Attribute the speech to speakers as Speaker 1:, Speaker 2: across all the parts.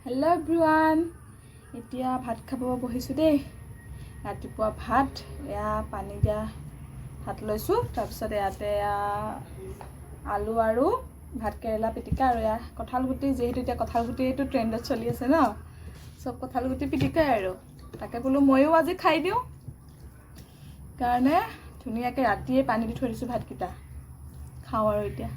Speaker 1: hello everyone इतना भात खाब बहिसु दे रातिपुवा भात या पानी दिया भात लैसु तारपिছত याते आलू और भात केरेला पिटिका और या कठाल गुटी जेहेतु इतना कठाल गुटी ट्रेंडत चलि आछे न सब कठाल गुटी पिटिका और ताके बोलो मयो आज खाई दिउ कारणे धुनियाके रातिए पानी दि थৈ दिसु भातकिटा खाओ और इतना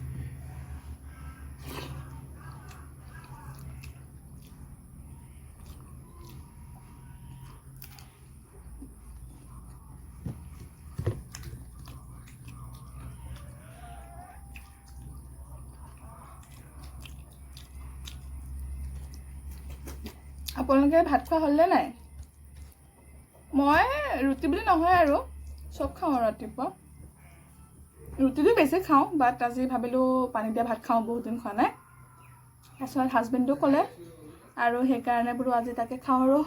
Speaker 1: আপোনালোকে ভাত খোৱা হলনে নাই মই ৰুটি বুলি নহয় আৰু সব খাওঁ ৰাতিপুৱা ৰুটিটো বেছি খাওঁ বাট আজি ভাবিলো পানী দিয়া ভাত খাওঁ বহুত দিন খোৱা নাই তাৰপিছত হাজবেণ্ডো ক'লে আৰু সেই কাৰণে বোলো আজি তাকে খাওঁ আৰু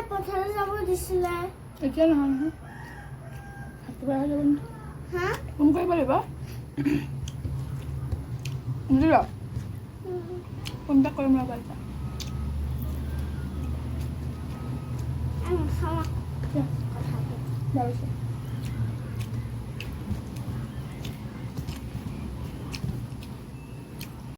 Speaker 2: পথাৰলৈ যাব দিছিলে
Speaker 1: এতিয়া নহয় নহয় কিবা হৈ যাব
Speaker 2: হা
Speaker 1: ফোন কৰিব লাগিব বুজিলা ফোন এটা কৰিম ৰ'বা এতিয়া
Speaker 2: খাওঁ
Speaker 1: ভাবিছোঁ